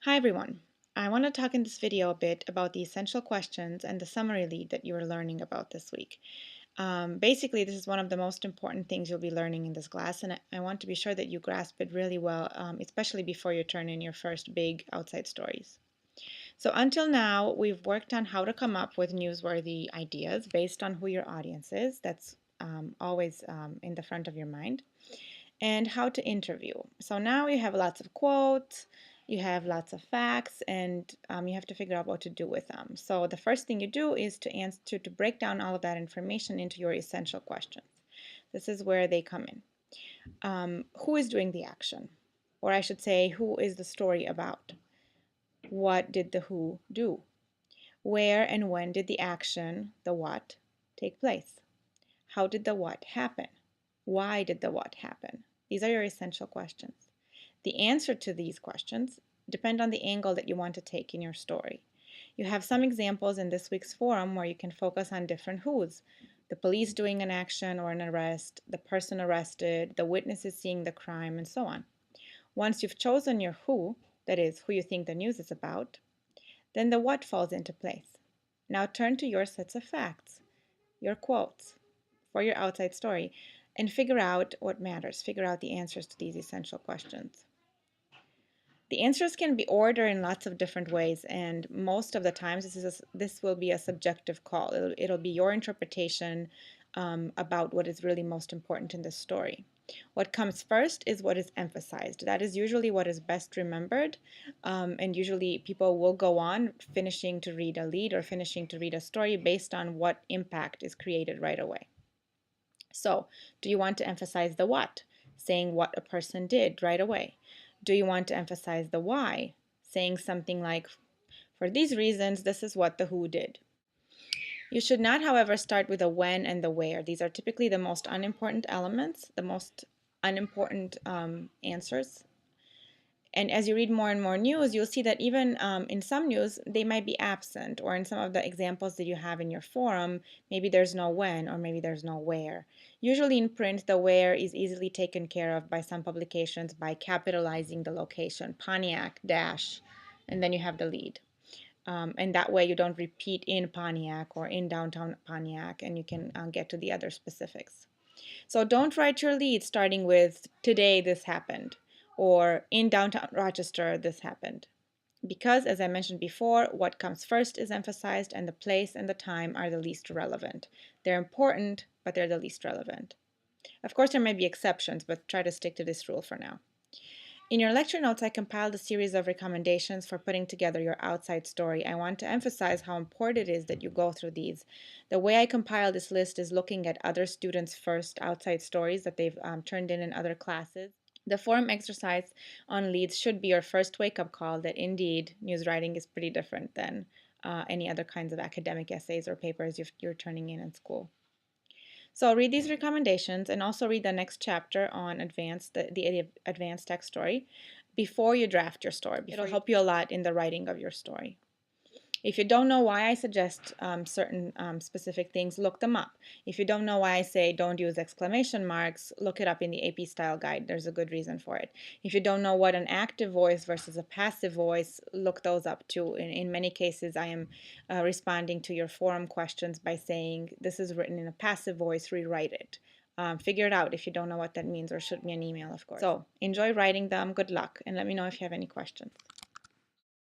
Hi everyone. I want to talk in this video a bit about the essential questions and the summary lead that you are learning about this week. Basically, this is one of the most important things you'll be learning in this class, and I want to be sure that you grasp it really well, especially before you turn in your first big outside stories. So until now, we've worked on how to come up with newsworthy ideas based on who your audience is. That's always in the front of your mind. And how to interview. So now you have lots of quotes, you have lots of facts, and you have to figure out what to do with them. So the first thing you do is to break down all of that information into your essential questions. This is where they come in. Who is doing the action? Or I should say, who is the story about? What did the who do? Where and when did the action, the what, take place? How did the what happen? Why did the what happen? These are your essential questions. The answer to these questions depend on the angle that you want to take in your story. You have some examples in this week's forum where you can focus on different who's. The police doing an action or an arrest, the person arrested, the witnesses seeing the crime, and so on. Once you've chosen your who, that is, who you think the news is about, then the what falls into place. Now turn to your sets of facts, your quotes, for your outside story, and figure out what matters. Figure out the answers to these essential questions. The answers can be ordered in lots of different ways, and most of the times this will be a subjective call. It'll be your interpretation about what is really most important in this story. What comes first is what is emphasized. That is usually what is best remembered, and usually people will go on finishing to read a lead or finishing to read a story based on what impact is created right away. So, do you want to emphasize the what, saying what a person did right away? Do you want to emphasize the why, saying something like, for these reasons, this is what the who did? You should not, however, start with the when and the where. These are typically the most unimportant elements, the most unimportant answers. And as you read more and more news, you'll see that even in some news, they might be absent, or in some of the examples that you have in your forum, maybe there's no when, or maybe there's no where. Usually in print, the where is easily taken care of by some publications by capitalizing the location, Pontiac, dash, and then you have the lead. And that way you don't repeat in Pontiac or in downtown Pontiac, and you can get to the other specifics. So don't write your lead starting with, today this happened, or in downtown Rochester this happened. Because, as I mentioned before, what comes first is emphasized, and the place and the time are the least relevant. They're important, but they're the least relevant. Of course, there may be exceptions, but try to stick to this rule for now. In your lecture notes, I compiled a series of recommendations for putting together your outside story. I want to emphasize how important it is that you go through these. The way I compiled this list is looking at other students' first outside stories that they've turned in other classes. The forum exercise on leads should be your first wake-up call that indeed news writing is pretty different than any other kinds of academic essays or papers you're turning in school. So read these recommendations and also read the next chapter on the advanced text story before you draft your story. It'll help you a lot in the writing of your story. If you don't know why I suggest certain specific things, look them up. If you don't know why I say don't use exclamation marks, look it up in the AP style guide. There's a good reason for it. If you don't know what an active voice versus a passive voice, look those up too. In many cases, I am responding to your forum questions by saying this is written in a passive voice, rewrite it. Figure it out if you don't know what that means, or shoot me an email, of course. So enjoy writing them. Good luck, and let me know if you have any questions.